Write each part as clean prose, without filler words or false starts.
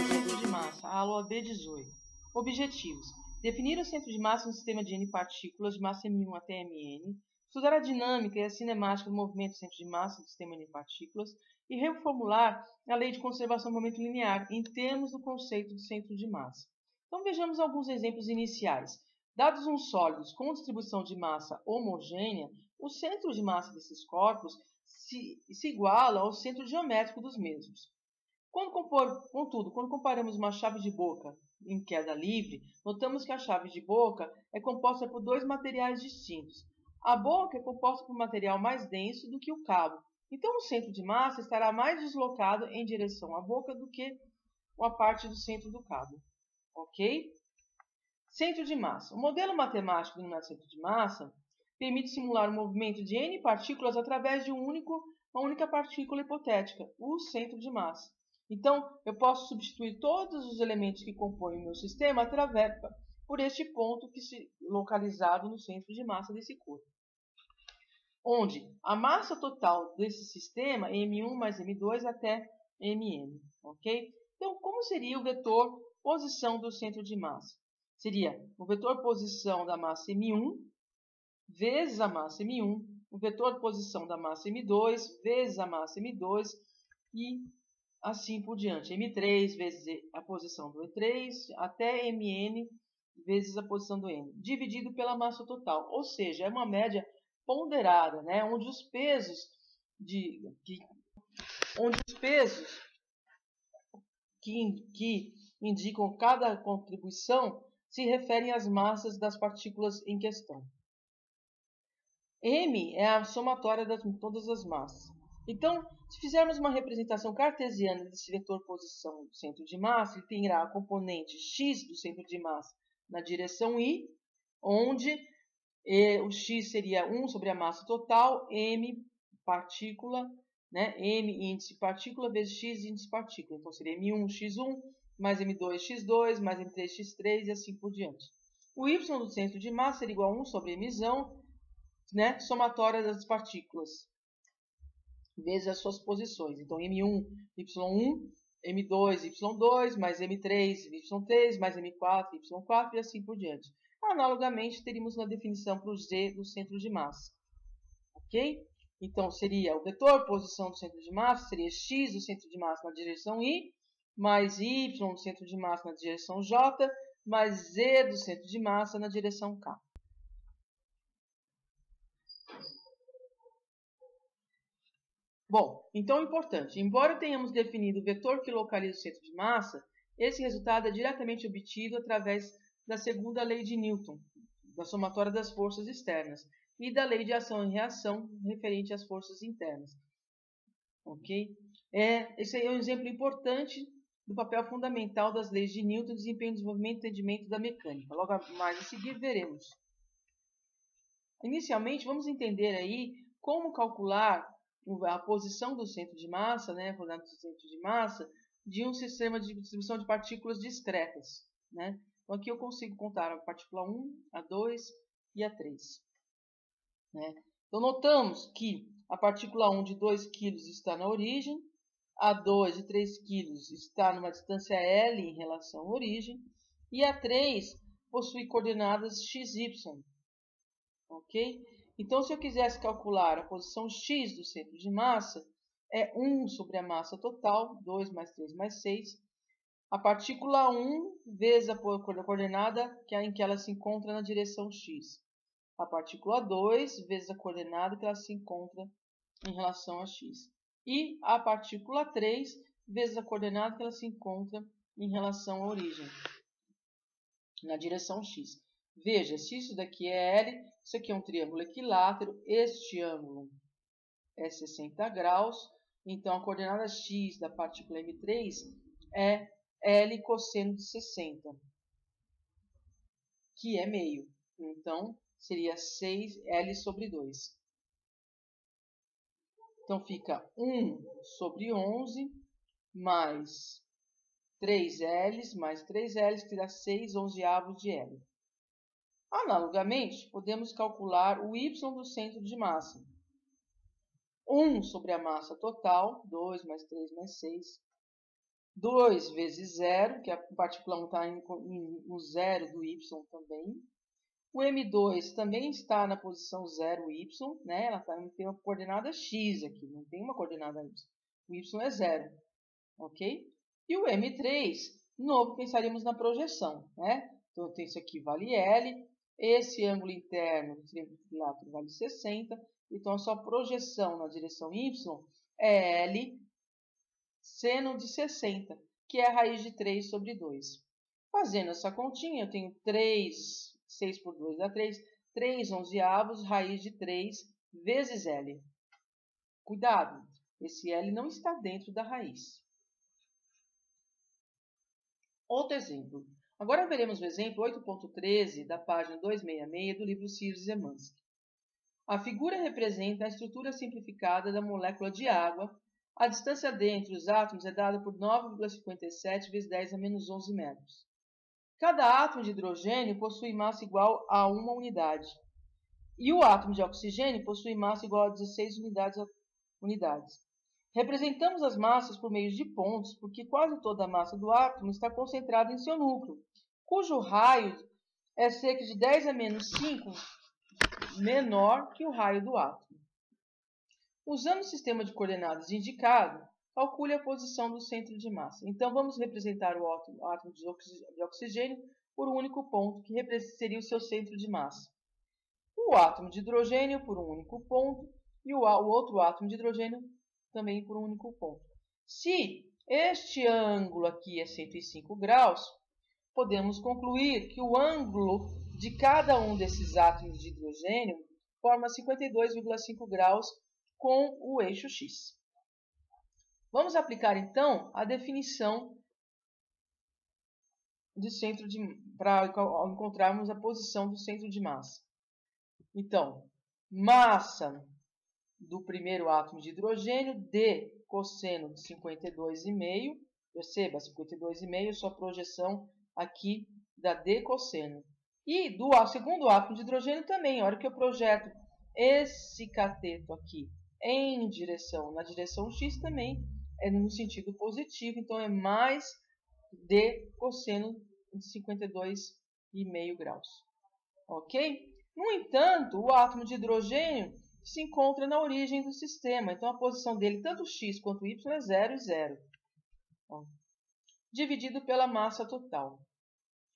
Centro de massa, aula B18. Objetivos: definir o centro de massa no sistema de N partículas de massa M1 até Mn, estudar a dinâmica e a cinemática do movimento do centro de massa do sistema N partículas e reformular a lei de conservação do momento linear em termos do conceito do centro de massa. Então vejamos alguns exemplos iniciais. Dados uns sólidos com distribuição de massa homogênea, o centro de massa desses corpos se iguala ao centro geométrico dos mesmos. Contudo, quando comparamos uma chave de boca em queda livre, notamos que a chave de boca é composta por dois materiais distintos. A boca é composta por um material mais denso do que o cabo. Então, o centro de massa estará mais deslocado em direção à boca do que a parte do centro do cabo. Ok? Centro de massa. O modelo matemático denominado centro de massa permite simular o movimento de N partículas através de uma única partícula hipotética, o centro de massa. Então, eu posso substituir todos os elementos que compõem o meu sistema por este ponto localizado no centro de massa desse corpo, onde a massa total desse sistema é M1 mais M2 até Mn. Ok? Então, como seria o vetor posição do centro de massa? Seria o vetor posição da massa M1 vezes a massa M1, o vetor posição da massa M2 vezes a massa M2 e assim por diante. M3 vezes a posição do E3 até Mn vezes a posição do N, dividido pela massa total. Ou seja, é uma média ponderada, né? Onde os pesos que indicam cada contribuição se referem às massas das partículas em questão. M é a somatória de todas as massas. Então, se fizermos uma representação cartesiana desse vetor posição do centro de massa, ele terá a componente x do centro de massa na direção y, onde o x seria 1 sobre a massa total, m partícula, né? M índice partícula vezes x índice partícula. Então, seria m1 x1 mais m2 x2 mais m3 x3 e assim por diante. O y do centro de massa seria igual a 1 sobre mzão, né? Somatória das partículas vezes as suas posições. Então, M1, Y1, M2, Y2, mais M3, Y3, mais M4, Y4 e assim por diante. Analogamente, teríamos uma definição para o Z do centro de massa. Ok? Então, seria o vetor posição do centro de massa, seria X do centro de massa na direção Y, mais Y do centro de massa na direção J, mais Z do centro de massa na direção K. Bom, então é importante, embora tenhamos definido o vetor que localiza o centro de massa, esse resultado é diretamente obtido através da segunda lei de Newton, da somatória das forças externas, e da lei de ação e reação referente às forças internas. Ok? Esse aí é um exemplo importante do papel fundamental das leis de Newton no desempenho, desenvolvimento e entendimento da mecânica. Logo mais a seguir veremos. Inicialmente, vamos entender aí como calcular a posição do centro de massa, né, coordenada do centro de massa, de um sistema de distribuição de partículas discretas. Né? Então, aqui eu consigo contar a partícula 1, a 2 e a 3. Né? Então, notamos que a partícula 1 de 2 kg está na origem, a 2 de 3 kg está numa distância L em relação à origem, e a 3 possui coordenadas XY. Ok? Então, se eu quisesse calcular a posição x do centro de massa, é 1 sobre a massa total, 2 mais 3 mais 6. A partícula 1 vezes a coordenada em que ela se encontra na direção x. A partícula 2 vezes a coordenada que ela se encontra em relação a x. E a partícula 3 vezes a coordenada que ela se encontra em relação à origem, na direção x. Veja, se isso daqui é L, isso aqui é um triângulo equilátero, este ângulo é 60 graus, então a coordenada x da partícula M3 é L cosseno de 60, que é meio. Então, seria 6L sobre 2. Então, fica 1 sobre 11 mais 3L mais 3L, que dá 6 onzeavos de L. Analogamente, podemos calcular o y do centro de massa. 1 sobre a massa total, 2 mais 3 mais 6, 2 vezes 0, que a partícula 1 está no zero do y também. O M2 também está na posição 0y, né? Ela tem uma coordenada x aqui, não tem uma coordenada y. O y é 0, ok? E o M3, de novo, pensaríamos na projeção, né? Então, isso aqui vale L, esse ângulo interno do trilátero vale 60, então a sua projeção na direção y é L seno de 60, que é a raiz de 3 sobre 2. Fazendo essa continha, eu tenho 3, 6 por 2 dá 3, 3 onzeavos, raiz de 3 vezes L. Cuidado, esse L não está dentro da raiz. Outro exemplo. Agora veremos o exemplo 8.13 da página 266 do livro Sears e Zemansky. A figura representa a estrutura simplificada da molécula de água. A distância d entre os átomos é dada por 9,57 vezes 10 a menos 11 metros. Cada átomo de hidrogênio possui massa igual a 1 unidade. E o átomo de oxigênio possui massa igual a 16 unidades. Representamos as massas por meio de pontos, porque quase toda a massa do átomo está concentrada em seu núcleo, cujo raio é cerca de 10 a menos 5 menor que o raio do átomo. Usando o sistema de coordenadas indicado, calcule a posição do centro de massa. Então, vamos representar o átomo de oxigênio por um único ponto, que seria o seu centro de massa. O átomo de hidrogênio por um único ponto e o outro átomo de hidrogênio também por um único ponto. Se este ângulo aqui é 105 graus, podemos concluir que o ângulo de cada um desses átomos de hidrogênio forma 52,5 graus com o eixo x. Vamos aplicar então a definição de centro para encontrarmos a posição do centro de massa. Então, massa do primeiro átomo de hidrogênio, d cosseno de 52,5. Perceba, 52,5 é sua projeção aqui da d cosseno. E do segundo átomo de hidrogênio também, a hora que eu projeto esse cateto aqui na direção x também é no sentido positivo, então é mais d cosseno de 52,5 graus. Ok? No entanto, o átomo de hidrogênio se encontra na origem do sistema, então a posição dele, tanto x quanto y, é 0 e 0, dividido pela massa total.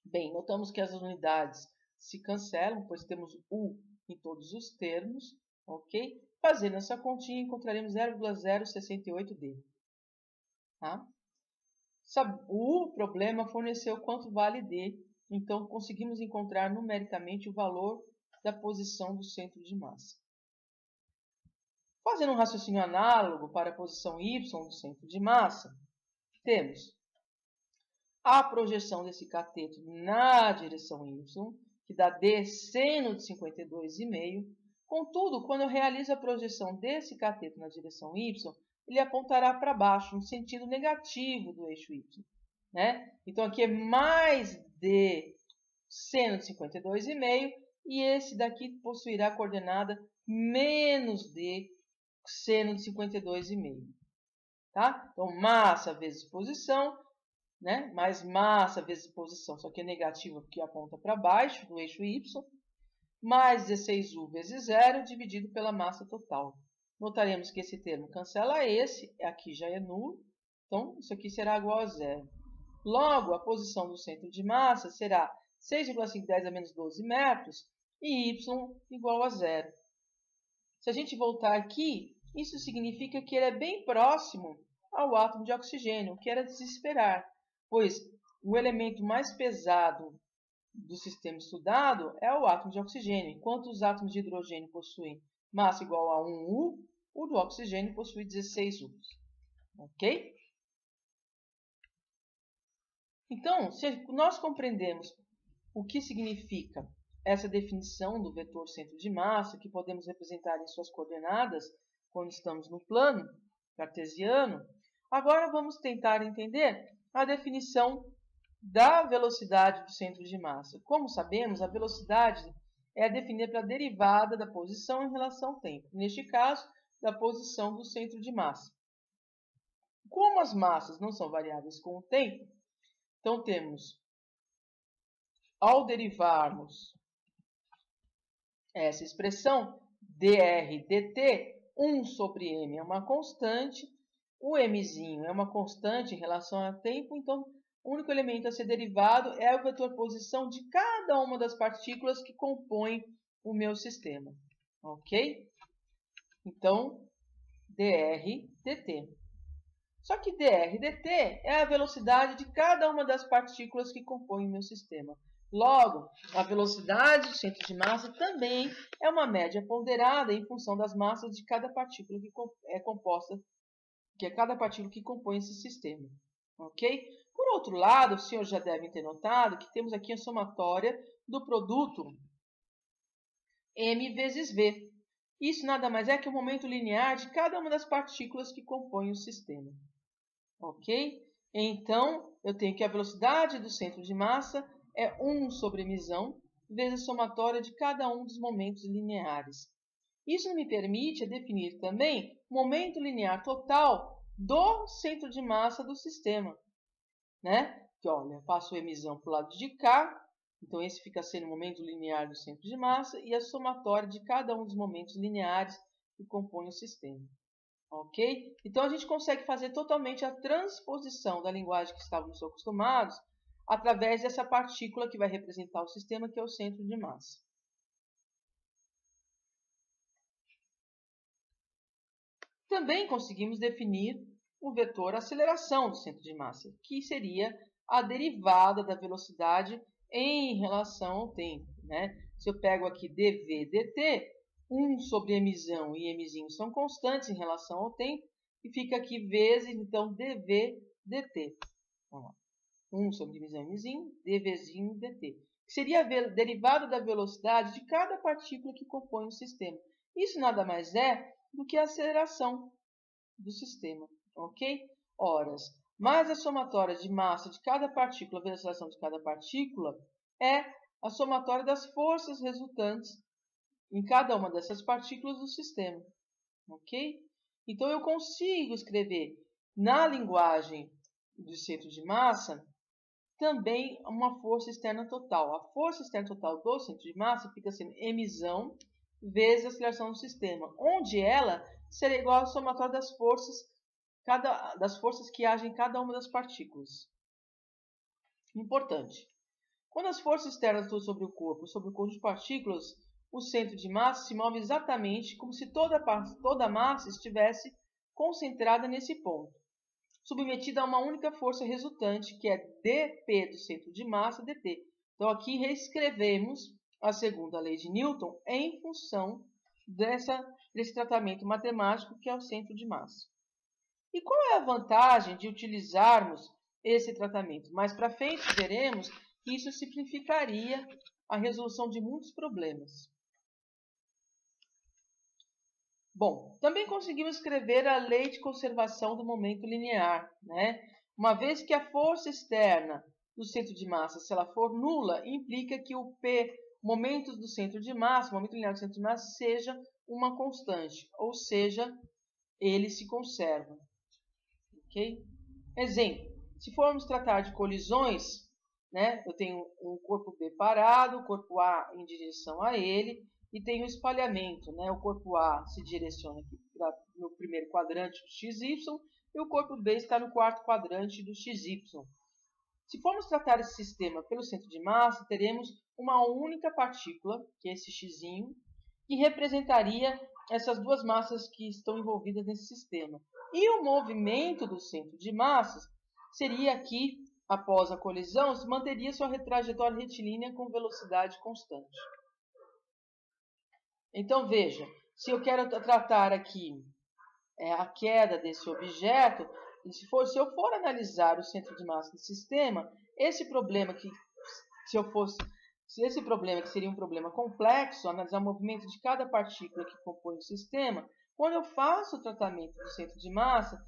Bem, notamos que as unidades se cancelam, pois temos U em todos os termos, ok? Fazendo essa continha, encontraremos 0,068D. Tá? O problema forneceu quanto vale D, então conseguimos encontrar numericamente o valor da posição do centro de massa. Fazendo um raciocínio análogo para a posição y do centro de massa, temos a projeção desse cateto na direção y, que dá d seno de 52,5. Contudo, quando eu realizo a projeção desse cateto na direção y, ele apontará para baixo, no sentido negativo do eixo y. Né? Então, aqui é mais d seno de 52,5 e esse daqui possuirá a coordenada menos d seno de 52,5. Tá? Então, massa vezes posição, né? Mais massa vezes posição, só que é negativa porque aponta para baixo do eixo y, mais 16U vezes 0 dividido pela massa total. Notaremos que esse termo cancela esse, aqui já é nulo, então isso aqui será igual a 0. Logo, a posição do centro de massa será 6,510 a menos 12 metros e y igual a 0. Se a gente voltar aqui, isso significa que ele é bem próximo ao átomo de oxigênio, o que era de se esperar, pois o elemento mais pesado do sistema estudado é o átomo de oxigênio, enquanto os átomos de hidrogênio possuem massa igual a 1U, o do oxigênio possui 16U. Ok? Então, se nós compreendemos o que significa essa definição do vetor centro de massa, que podemos representar em suas coordenadas quando estamos no plano cartesiano, agora vamos tentar entender a definição da velocidade do centro de massa. Como sabemos, a velocidade é definida pela derivada da posição em relação ao tempo. Neste caso, da posição do centro de massa. Como as massas não são variáveis com o tempo, então temos, ao derivarmos essa expressão, dr dt, 1 sobre m é uma constante, o mzinho é uma constante em relação ao tempo, então o único elemento a ser derivado é o vetor posição de cada uma das partículas que compõem o meu sistema. Ok? Então, dr dt. Só que dr dt é a velocidade de cada uma das partículas que compõem o meu sistema. Logo, a velocidade do centro de massa também é uma média ponderada em função das massas de cada partícula que é cada partícula que compõe esse sistema. Ok? Por outro lado, os senhores já devem ter notado que temos aqui a somatória do produto m vezes v. Isso nada mais é que o momento linear de cada uma das partículas que compõem o sistema. Ok? Então, eu tenho que a velocidade do centro de massa é 1 sobre mzão vezes a somatória de cada um dos momentos lineares. Isso me permite definir também o momento linear total do centro de massa do sistema. Né? Que, olha, eu passo o mzão para o lado de cá, então esse fica sendo o momento linear do centro de massa e a somatória de cada um dos momentos lineares que compõem o sistema. Ok? Então, a gente consegue fazer totalmente a transposição da linguagem que estávamos acostumados através dessa partícula que vai representar o sistema, que é o centro de massa. Também conseguimos definir o vetor aceleração do centro de massa, que seria a derivada da velocidade em relação ao tempo. Né? Se eu pego aqui dv dt, 1 sobre mzão e mzinho são constantes em relação ao tempo, e fica aqui vezes, então, dv dt. Vamos lá. 1 sobre mzão e mzinho, dvzinho dt. Que seria a derivada da velocidade de cada partícula que compõe o sistema. Isso nada mais é do que a aceleração do sistema. Ok? Horas. Mais a somatória de massa de cada partícula vezes a aceleração de cada partícula é a somatória das forças resultantes em cada uma dessas partículas do sistema. Ok? Então, eu consigo escrever na linguagem do centro de massa também uma força externa total. A força externa total do centro de massa fica sendo mzão vezes a aceleração do sistema, onde ela será igual à somatória das forças que agem em cada uma das partículas. Importante. Quando as forças externas atuam sobre o conjunto de partículas, o centro de massa se move exatamente como se toda a massa estivesse concentrada nesse ponto, submetida a uma única força resultante, que é dp do centro de massa dt. Então, aqui reescrevemos a segunda lei de Newton em função desse tratamento matemático que é o centro de massa. E qual é a vantagem de utilizarmos esse tratamento? Mais para frente veremos que isso simplificaria a resolução de muitos problemas. Bom, também conseguimos escrever a lei de conservação do momento linear. Né? Uma vez que a força externa do centro de massa, se ela for nula, implica que o P, momentos do centro de massa, o momento linear do centro de massa, seja uma constante, ou seja, ele se conserva. Okay? Exemplo, se formos tratar de colisões, né, eu tenho um corpo B parado, o corpo A em direção a ele, e tem o espalhamento. Né? O corpo A se direciona aqui no primeiro quadrante do XY, e o corpo B está no quarto quadrante do XY. Se formos tratar esse sistema pelo centro de massa, teremos uma única partícula, que é esse X, que representaria essas duas massas que estão envolvidas nesse sistema. E o movimento do centro de massas seria aqui, após a colisão, manteria sua trajetória retilínea com velocidade constante. Então, veja, se eu quero tratar aqui a queda desse objeto, se eu for analisar o centro de massa do sistema, esse problema que seria um problema complexo, analisar o movimento de cada partícula que compõe o sistema, quando eu faço o tratamento do centro de massa,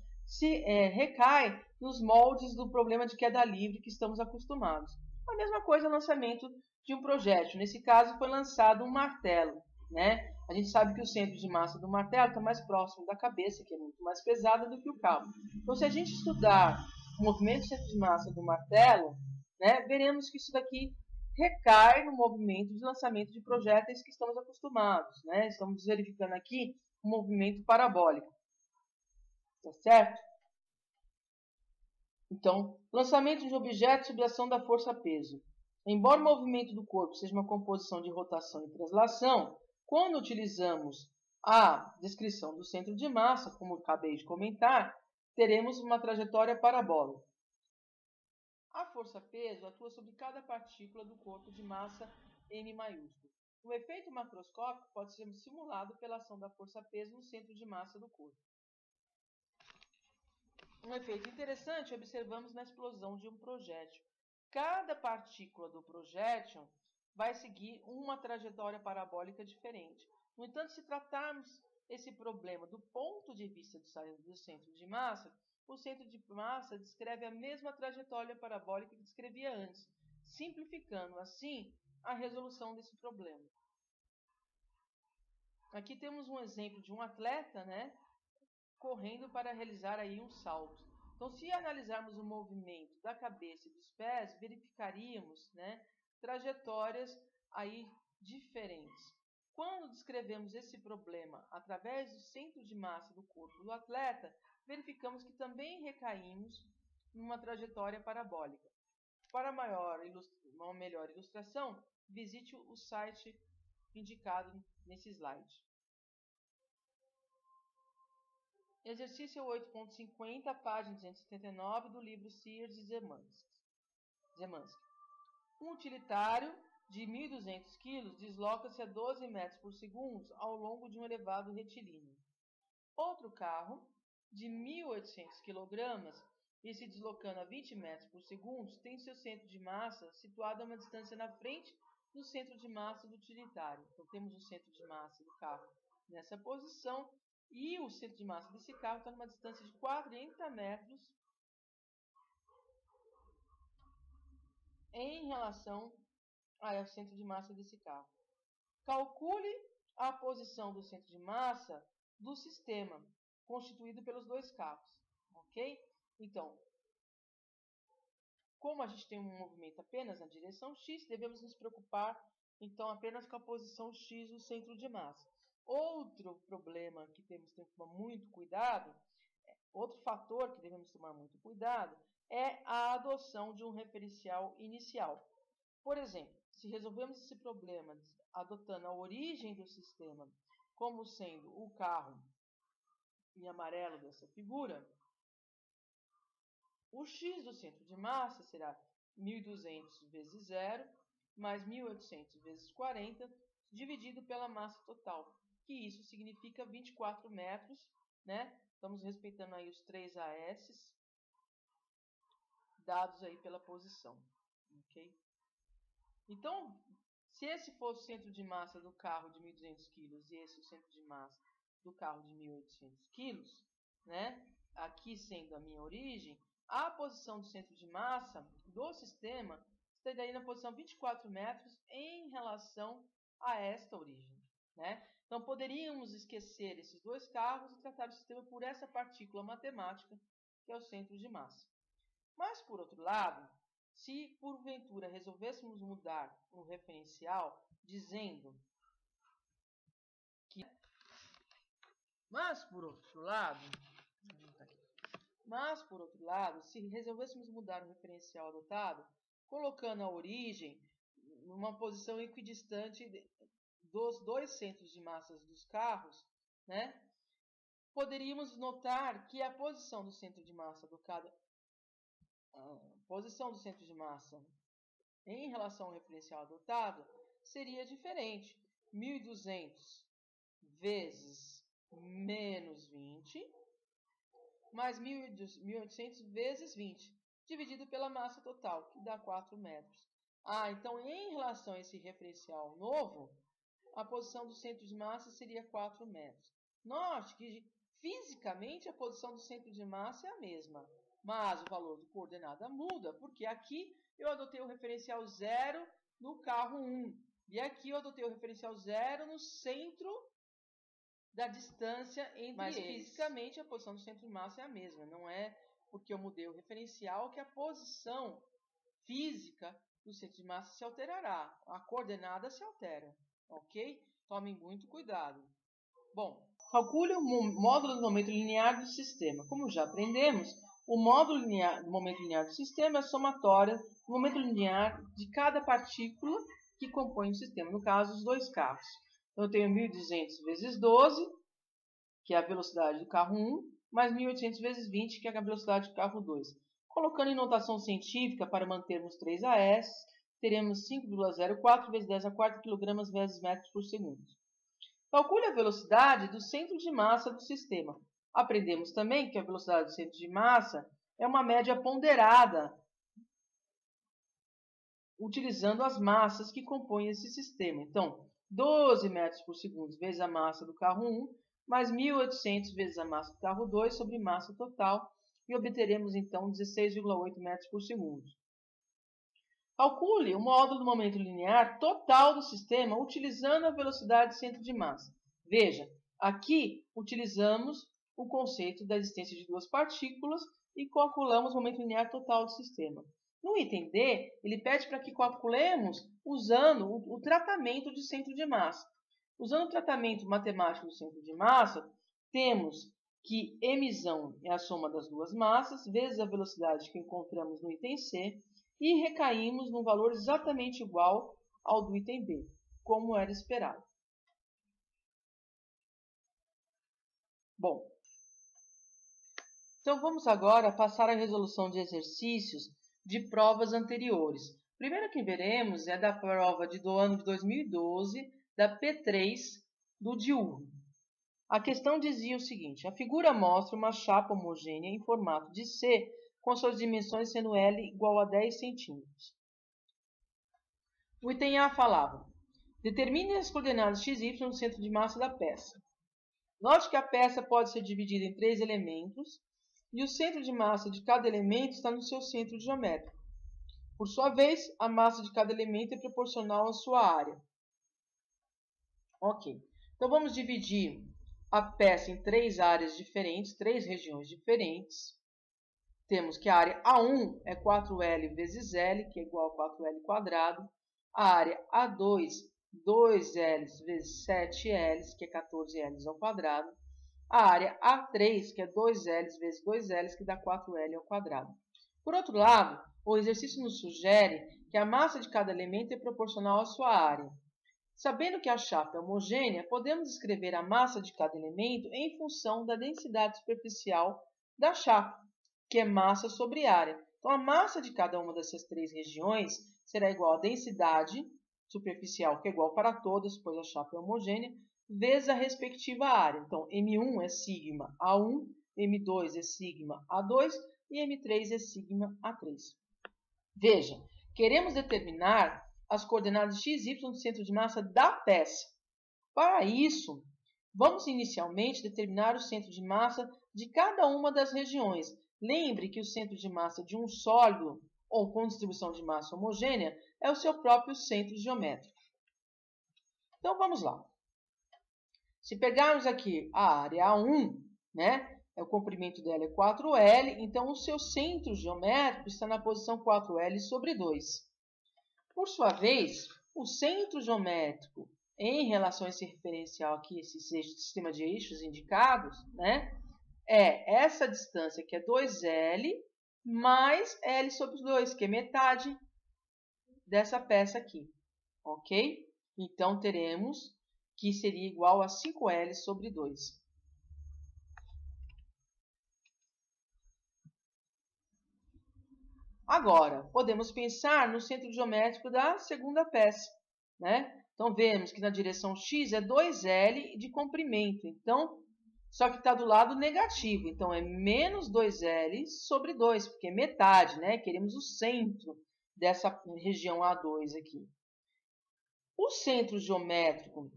recai nos moldes do problema de queda livre que estamos acostumados. A mesma coisa no lançamento de um projétil. Nesse caso, foi lançado um martelo. né? A gente sabe que o centro de massa do martelo está mais próximo da cabeça, que é muito mais pesada do que o carro. Então, se a gente estudar o movimento do centro de massa do martelo, né, veremos que isso daqui recai no movimento de lançamento de projéteis que estamos acostumados, né? Estamos verificando aqui um movimento parabólico, tá certo? Então, lançamento de objetos sob a ação da força-peso. Embora o movimento do corpo seja uma composição de rotação e translação, quando utilizamos a descrição do centro de massa, como acabei de comentar, teremos uma trajetória parabólica. A força-peso atua sobre cada partícula do corpo de massa M maiúsculo. O efeito macroscópico pode ser simulado pela ação da força-peso no centro de massa do corpo. Um efeito interessante observamos na explosão de um projétil. Cada partícula do projétil vai seguir uma trajetória parabólica diferente. No entanto, se tratarmos esse problema do ponto de vista do centro de massa, o centro de massa descreve a mesma trajetória parabólica que descrevia antes, simplificando assim a resolução desse problema. Aqui temos um exemplo de um atleta, né, correndo para realizar aí um salto. Então, se analisarmos o movimento da cabeça e dos pés, verificaríamos, né, trajetórias aí diferentes. Quando descrevemos esse problema através do centro de massa do corpo do atleta, verificamos que também recaímos numa trajetória parabólica. Para uma melhor ilustração, visite o site indicado nesse slide. Exercício 8.50, página 279 do livro Sears e Zemansky. Um utilitário de 1.200 kg desloca-se a 12 metros por segundo ao longo de um elevado retilíneo. Outro carro de 1.800 kg e se deslocando a 20 metros por segundo tem seu centro de massa situado a uma distância na frente do centro de massa do utilitário. Então temos o centro de massa do carro nessa posição e o centro de massa desse carro está numa distância de 40 metros em relação ao centro de massa desse carro. Calcule a posição do centro de massa do sistema, constituído pelos dois carros. Ok? Então, como a gente tem um movimento apenas na direção X, devemos nos preocupar então apenas com a posição X do centro de massa. Outro problema que temos que tomar muito cuidado, outro fator que devemos tomar muito cuidado, é a adoção de um referencial inicial. Por exemplo, se resolvemos esse problema adotando a origem do sistema como sendo o carro em amarelo dessa figura, o x do centro de massa será 1.200 vezes 0 mais 1.800 vezes 40 dividido pela massa total, que isso significa 24 metros, né? Estamos respeitando aí os 3 AS dados aí pela posição, ok? Então, se esse fosse o centro de massa do carro de 1.200 kg e esse o centro de massa do carro de 1.800 kg, né? Aqui sendo a minha origem, a posição do centro de massa do sistema estaria na posição 24 metros em relação a esta origem, né? Então, poderíamos esquecer esses dois carros e tratar o sistema por essa partícula matemática, que é o centro de massa. Mas, por outro lado, se porventura resolvêssemos mudar o referencial, dizendo que... Mas, por outro lado, se resolvêssemos mudar o referencial adotado, colocando a origem numa posição equidistante dos dois centros de massas dos carros, né, poderíamos notar que a posição do centro de massa do carro, em relação ao referencial adotado seria diferente. 1.200 vezes menos 20 mais 1.800 vezes 20 dividido pela massa total, que dá 4 metros. Então em relação a esse referencial novo, a posição do centro de massa seria 4 metros. Note que fisicamente a posição do centro de massa é a mesma, mas o valor de coordenada muda, porque aqui eu adotei o referencial 0 no carro 1, E aqui eu adotei o referencial 0 no centro da distância entre Mas eles. Fisicamente a posição do centro de massa é a mesma. Não é porque eu mudei o referencial que a posição física do centro de massa se alterará. A coordenada se altera. Ok? Tomem muito cuidado. Bom, calcule o módulo do momento linear do sistema. Como já aprendemos, o módulo do momento linear do sistema é a somatória do momento linear de cada partícula que compõe o sistema. No caso, os dois carros. Então, eu tenho 1.200 vezes 12, que é a velocidade do carro 1, mais 1.800 vezes 20, que é a velocidade do carro 2. Colocando em notação científica para mantermos 3 AS, teremos 5,04 vezes 10 a quarta kg vezes metros por segundo. Calcule a velocidade do centro de massa do sistema. Aprendemos também que a velocidade do centro de massa é uma média ponderada, utilizando as massas que compõem esse sistema. Então, 12 metros por segundo vezes a massa do carro 1, mais 1.800 vezes a massa do carro 2 sobre massa total, e obteremos então 16,8 metros por segundo. Calcule o módulo do momento linear total do sistema utilizando a velocidade de centro de massa. Veja, aqui utilizamos o conceito da existência de duas partículas e calculamos o momento linear total do sistema. No item D, ele pede para que calculemos usando o tratamento de centro de massa. Usando o tratamento matemático do centro de massa, temos que m é a soma das duas massas, vezes a velocidade que encontramos no item C, e recaímos num valor exatamente igual ao do item B, como era esperado. Bom, então vamos agora passar à resolução de exercícios de provas anteriores. O primeiro que veremos é da prova do ano de 2012, da P3, do diurno. A questão dizia o seguinte: a figura mostra uma chapa homogênea em formato de C, com suas dimensões sendo L igual a 10 centímetros. O item A falava: determine as coordenadas x e y no centro de massa da peça. Note que a peça pode ser dividida em 3 elementos e o centro de massa de cada elemento está no seu centro geométrico. Por sua vez, a massa de cada elemento é proporcional à sua área. Ok, então vamos dividir a peça em 3 áreas diferentes, 3 regiões diferentes. Temos que a área A1 é 4L vezes L, que é igual a 4L quadrado. A área A2, 2L vezes 7L, que é 14L ao quadrado. A área A3, que é 2L vezes 2L, que dá 4L ao quadrado. Por outro lado, o exercício nos sugere que a massa de cada elemento é proporcional à sua área. Sabendo que a chapa é homogênea, podemos escrever a massa de cada elemento em função da densidade superficial da chapa, que é massa sobre área. Então, a massa de cada uma dessas 3 regiões será igual à densidade superficial, que é igual para todas, pois a chapa é homogênea, vezes a respectiva área. Então, M1 é sigma A1, M2 é sigma A2 e M3 é sigma A3. Veja, queremos determinar as coordenadas x e y do centro de massa da peça. Para isso, vamos inicialmente determinar o centro de massa de cada uma das regiões. Lembre que o centro de massa de um sólido ou com distribuição de massa homogênea é o seu próprio centro geométrico. Então vamos lá. Se pegarmos aqui a área A1, né, o comprimento dela é 4L, então o seu centro geométrico está na posição 4L sobre 2. Por sua vez, o centro geométrico em relação a esse referencial aqui, esse sistema de eixos indicados, né, é essa distância que é 2L mais L sobre 2, que é metade dessa peça aqui, ok? Então, teremos que seria igual a 5L sobre 2. Agora, podemos pensar no centro geométrico da segunda peça, né? Então, vemos que na direção x é 2L de comprimento, então, só que está do lado negativo, então é menos 2L sobre 2, porque é metade, né? Queremos o centro dessa região A2 aqui. O centro geométrico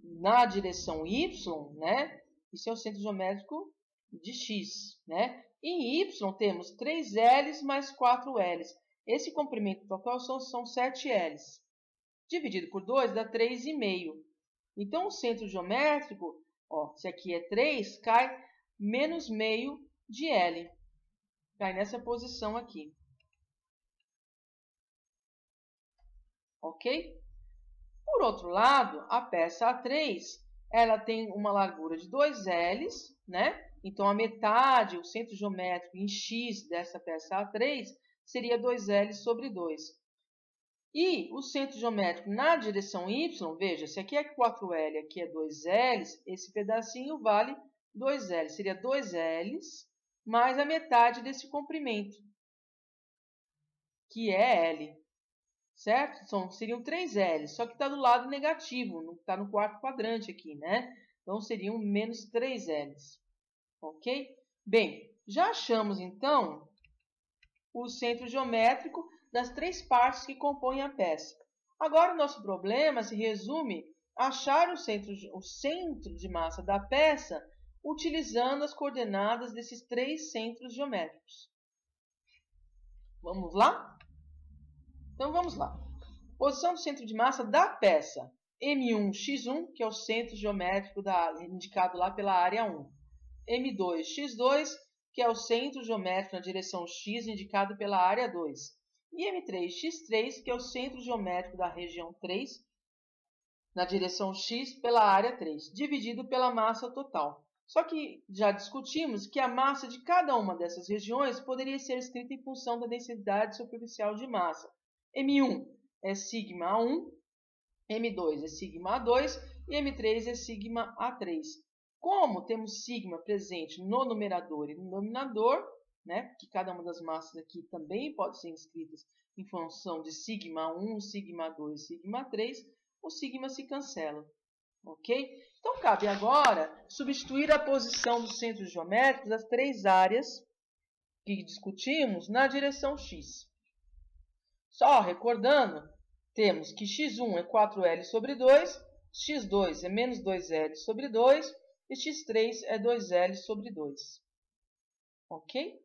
na direção y, né? Isso é o centro geométrico de x, né? Em y temos 3Ls mais 4Ls. Esse comprimento total são 7Ls. dividido por 2 dá 3,5. Então, o centro geométrico, ó, se aqui é 3, cai menos meio de L. Cai nessa posição aqui. Ok? Por outro lado, a peça A3, ela tem uma largura de 2 L's, né? Então, a metade, o centro geométrico em X dessa peça A3 seria 2L sobre 2. E o centro geométrico na direção Y, veja, se aqui é 4L, aqui é 2L, esse pedacinho vale 2L. Seria 2L's mais a metade desse comprimento, que é L. Certo? Seriam 3L's, só que está do lado negativo, não está no quarto quadrante aqui, né? Então, seriam menos 3L's. Ok? Bem, já achamos, então, o centro geométrico das 3 partes que compõem a peça. Agora, o nosso problema se resume a achar o centro de massa da peça utilizando as coordenadas desses 3 centros geométricos. Vamos lá? Então, vamos lá. Posição do centro de massa da peça. M1x1, que é o centro geométrico indicado lá pela área 1. M2x2, que é o centro geométrico na direção X, indicado pela área 2. E M3x3, que é o centro geométrico da região 3, na direção X, pela área 3, dividido pela massa total. Só que já discutimos que a massa de cada uma dessas regiões poderia ser escrita em função da densidade superficial de massa. M1 é sigma A1, M2 é sigma A2 e M3 é sigma A3. Como temos sigma presente no numerador e no denominador, né, que cada uma das massas aqui também pode ser escritas em função de sigma 1, sigma 2, sigma 3, o sigma se cancela. Ok? Então, cabe agora substituir a posição dos centros geométricos das 3 áreas que discutimos na direção X. Só recordando, temos que x1 é 4L sobre 2, x2 é menos 2L sobre 2 e x3 é 2L sobre 2. Ok?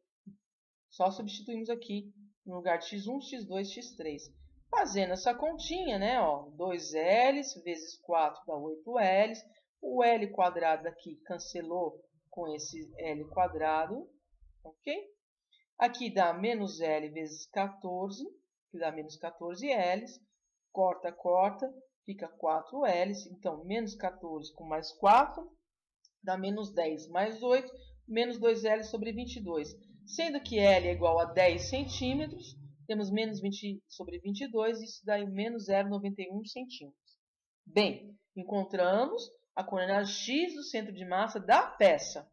Só substituímos aqui no lugar de x1, x2, x3. Fazendo essa continha, né? Ó, 2L vezes 4 dá 8L. O L quadrado aqui cancelou com esse L quadrado. Ok? Aqui dá menos L vezes 14, que dá menos 14L. Corta, corta, fica 4L. Então, menos 14 com mais 4 dá menos 10 mais 8, menos 2L sobre 22. Sendo que L é igual a 10 centímetros, temos menos 20 sobre 22, isso dá menos 0,91 centímetros. Bem, encontramos a coordenada x do centro de massa da peça.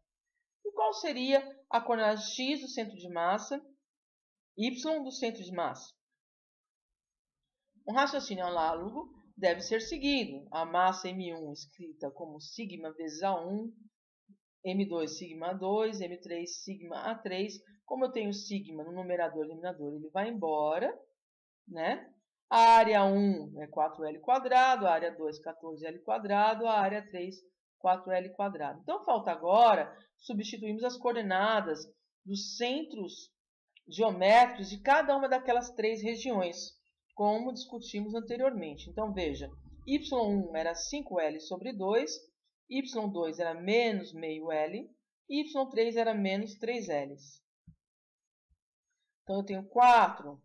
E qual seria a coordenada x do centro de massa, y do centro de massa? Um raciocínio análogo deve ser seguido. A massa M1 escrita como sigma vezes A1, M2 sigma A2, M3 sigma A3. Como eu tenho sigma no numerador e denominador, ele vai embora, né? A área 1 é 4L quadrado, a área 2 14L quadrado, a área 3 4L quadrado. Então, falta agora substituirmos as coordenadas dos centros geométricos de cada uma daquelas 3 regiões, como discutimos anteriormente. Então, veja, y1 era 5L sobre 2, y2 era menos meio L, e y3 era menos 3L. Então, eu tenho 4,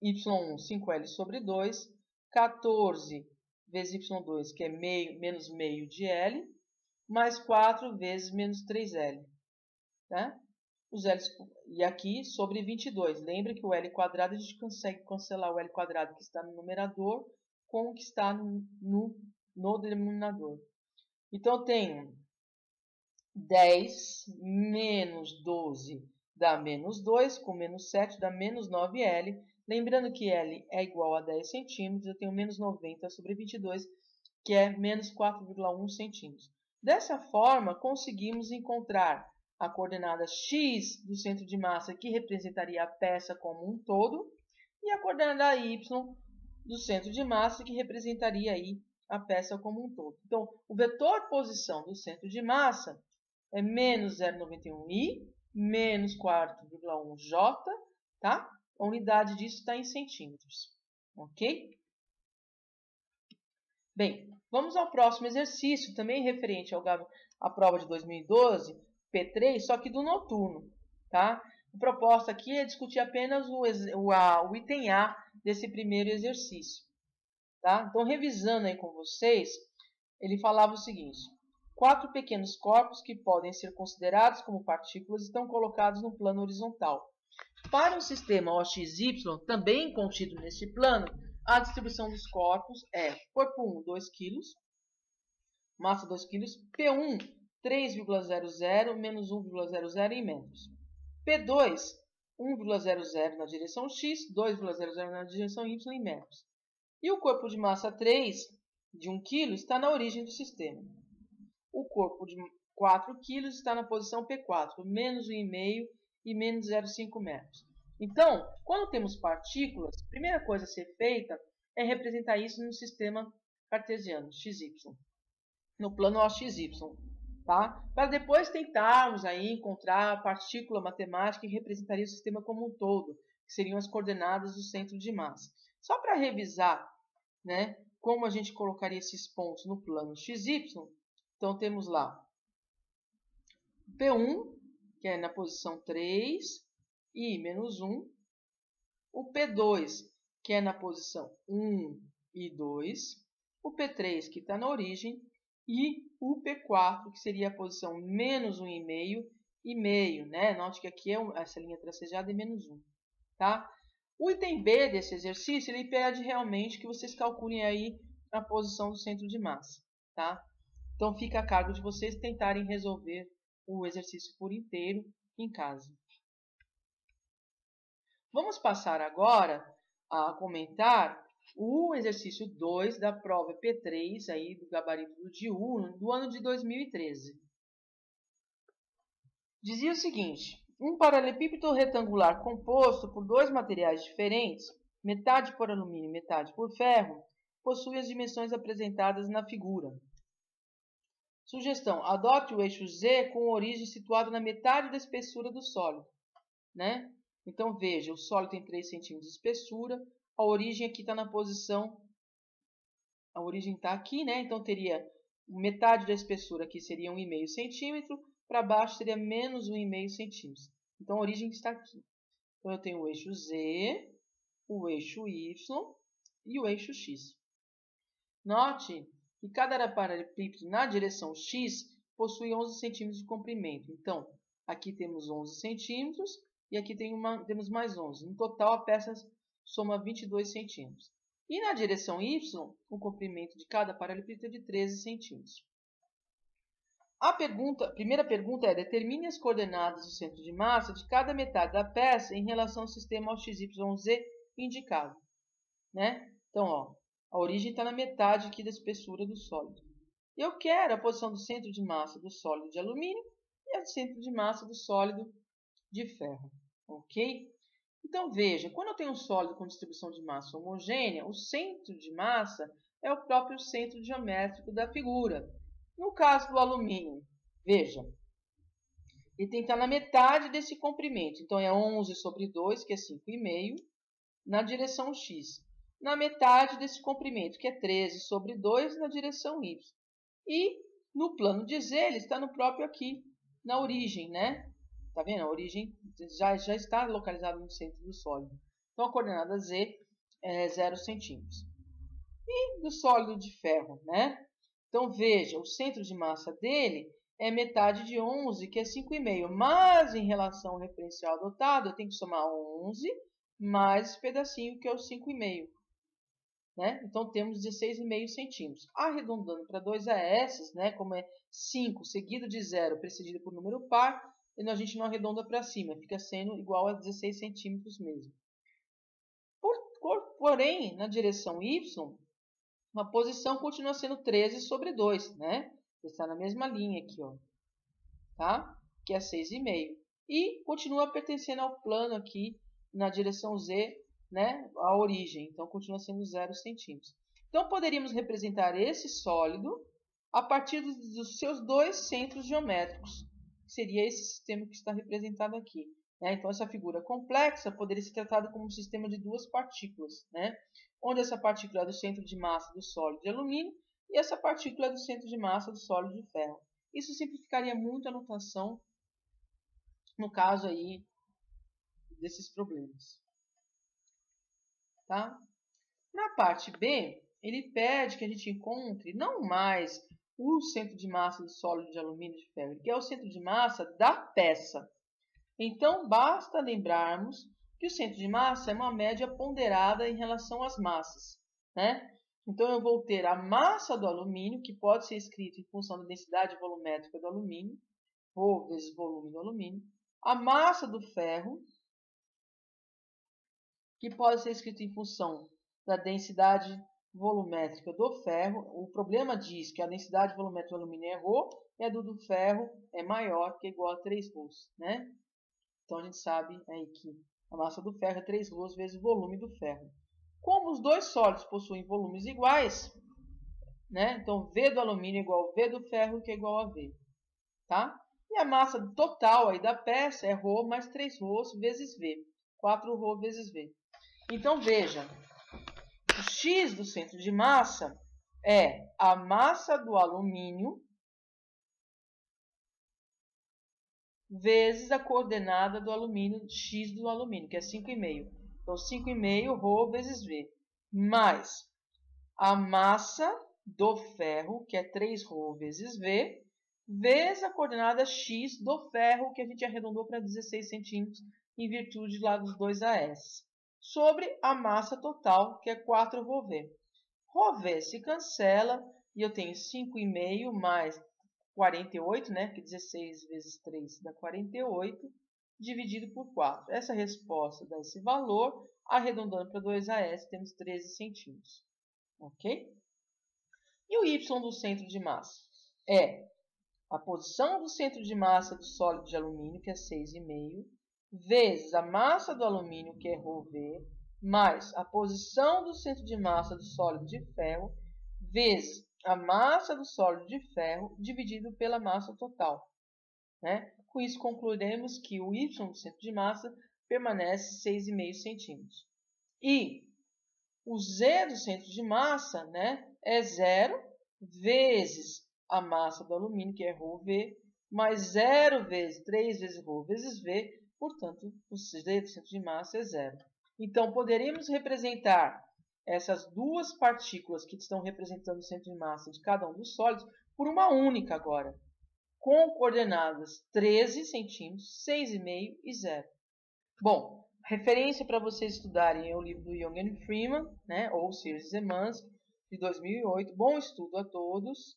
y1, 5L sobre 2, 14 vezes y2, que é menos meio de L, mais 4 vezes menos 3L. Tá? Os L, e aqui sobre 22. Lembre que o L quadrado a gente consegue cancelar o L quadrado que está no numerador com o que está no denominador. Então, eu tenho 10 menos 12 dá menos 2, com menos 7 dá menos 9L. Lembrando que L é igual a 10 centímetros, eu tenho menos 90 sobre 22, que é menos 4,1 centímetros. Dessa forma, conseguimos encontrar a coordenada x do centro de massa, que representaria a peça como um todo, e a coordenada y do centro de massa, que representaria aí a peça como um todo. Então, o vetor posição do centro de massa é menos 0,91i, menos 4,1j, tá? A unidade disso está em centímetros, ok? Bem, vamos ao próximo exercício, também referente à prova de 2012, P3, só que do noturno, tá? A proposta aqui é discutir apenas o item A desse primeiro exercício, tá? Então, revisando aí com vocês, ele falava o seguinte: 4 pequenos corpos que podem ser considerados como partículas estão colocados no plano horizontal. Para um sistema OXY, também contido neste plano, a distribuição dos corpos é: corpo 1, 2 kg, massa 2 kg, P1, 3,00 menos 1,00 em metros. P2, 1,00 na direção X, 2,00 na direção Y em metros. E o corpo de massa 3, de 1 kg, está na origem do sistema. O corpo de 4 kg está na posição P4, menos 1,5 e menos 0,5 metros. Então, quando temos partículas, a primeira coisa a ser feita é representar isso no sistema cartesiano, XY, no plano OXY, tá? Para depois tentarmos aí encontrar a partícula matemática que representaria o sistema como um todo, que seriam as coordenadas do centro de massa. Só para revisar, né, como a gente colocaria esses pontos no plano XY, então temos lá P1, que é na posição 3, e menos 1. O P2, que é na posição 1 e 2. O P3, que está na origem. E o P4, que seria a posição menos 1,5 e meio, né? Note que aqui essa linha tracejada é menos 1, tá? O item B desse exercício, ele pede realmente que vocês calculem aí a posição do centro de massa, tá? Então fica a cargo de vocês tentarem resolver o exercício por inteiro em casa. Vamos passar agora a comentar o exercício 2 da prova P3, aí do gabarito do DIU, do ano de 2013. Dizia o seguinte: um paralelepípedo retangular composto por dois materiais diferentes, metade por alumínio e metade por ferro, possui as dimensões apresentadas na figura. Sugestão: adote o eixo Z com origem situada na metade da espessura do sólido, né? Então veja, o sólido tem 3 centímetros de espessura, a origem aqui está na posição, a origem está aqui, né? Então teria metade da espessura aqui seria 1,5 centímetro, para baixo seria menos 1,5 centímetros. Então a origem está aqui. Então eu tenho o eixo Z, o eixo Y e o eixo X. Note que cada paralelepípedo na direção X possui 11 centímetros de comprimento. Então, aqui temos 11 centímetros e aqui temos mais 11. No total, a peça soma 22 centímetros. E na direção Y, o comprimento de cada paralelepípedo é de 13 centímetros. A primeira pergunta é: determine as coordenadas do centro de massa de cada metade da peça em relação ao sistema OXYZ indicado, né? Então, ó, a origem está na metade aqui da espessura do sólido. Eu quero a posição do centro de massa do sólido de alumínio e a do centro de massa do sólido de ferro, ok? Então, veja, quando eu tenho um sólido com distribuição de massa homogênea, o centro de massa é o próprio centro geométrico da figura. No caso do alumínio, veja, ele tem que estar na metade desse comprimento. Então, é 11 sobre 2, que é 5,5, na direção X. Na metade desse comprimento, que é 13 sobre 2, na direção Y. E no plano de Z, ele está no próprio aqui, na origem, né? Tá vendo? A origem já está localizada no centro do sólido. Então, a coordenada Z é 0 centímetros. E do sólido de ferro, né? Então, veja, o centro de massa dele é metade de 11, que é 5,5. Mas, em relação ao referencial adotado, eu tenho que somar 11 mais esse pedacinho, que é o 5,5. Né? Então, temos 16,5 centímetros. Arredondando para 2 AS, né? Como é 5 seguido de 0 precedido por número par, a gente não arredonda para cima, fica sendo igual a 16 centímetros mesmo. Porém, na direção Y, a posição continua sendo 13 sobre 2, né? Está na mesma linha aqui, ó, tá? Que é 6,5. E continua pertencendo ao plano aqui, na direção Z, né? A origem. Então, continua sendo 0 centímetros. Então, poderíamos representar esse sólido a partir dos seus dois centros geométricos. Seria esse sistema que está representado aqui. Né? Então, essa figura complexa poderia ser tratada como um sistema de duas partículas, né? Onde essa partícula é do centro de massa do sólido de alumínio e essa partícula é do centro de massa do sólido de ferro. Isso simplificaria muito a notação no caso aí desses problemas. Tá? Na parte B, ele pede que a gente encontre não mais o centro de massa do sólido de alumínio de ferro, que é o centro de massa da peça. Então, basta lembrarmos que o centro de massa é uma média ponderada em relação às massas, né? Então, eu vou ter a massa do alumínio, que pode ser escrita em função da densidade volumétrica do alumínio, ρ vezes volume do alumínio, a massa do ferro, que pode ser escrita em função da densidade volumétrica do ferro. O problema diz que a densidade volumétrica do alumínio é ρ, e a do ferro é maior, que é igual a 3 ρ, né? Então, a gente sabe aí que a massa do ferro é 3 ρ vezes o volume do ferro. Como os dois sólidos possuem volumes iguais, né? Então, V do alumínio é igual a V do ferro, que é igual a V. Tá? E a massa total aí da peça é ρ mais 3 ρ vezes V. 4 ρ vezes V. Então, veja, o X do centro de massa é a massa do alumínio vezes a coordenada do alumínio, X do alumínio, que é 5,5. Então, 5,5 ρ vezes V, mais a massa do ferro, que é 3 ρ vezes V, vezes a coordenada X do ferro, que a gente arredondou para 16 centímetros, em virtude lá dos 2 AS, sobre a massa total, que é 4 ρV. ρV se cancela, e eu tenho 5,5 mais 48, né? Que 16 vezes 3 dá 48, dividido por 4. Essa resposta dá esse valor, arredondando para 2 AS, temos 13 centímetros. Ok? E o Y do centro de massa? É a posição do centro de massa do sólido de alumínio, que é 6,5, vezes a massa do alumínio, que é ρV, mais a posição do centro de massa do sólido de ferro, vezes a massa do sólido de ferro, dividido pela massa total. Né? Com isso, concluiremos que o Y do centro de massa permanece 6,5 centímetros. E o Z do centro de massa, né, é 0 vezes a massa do alumínio, que é ρV, mais 0 vezes 3 vezes ρ vezes V, portanto, o Z do centro de massa é 0. Então, poderíamos representar essas duas partículas que estão representando o centro de massa de cada um dos sólidos por uma única agora, com coordenadas 13 centímetros, 6,5 e 0. Bom, referência para vocês estudarem é o livro do Young and Freeman, né, ou Sears e Zemansky, de 2008. Bom estudo a todos.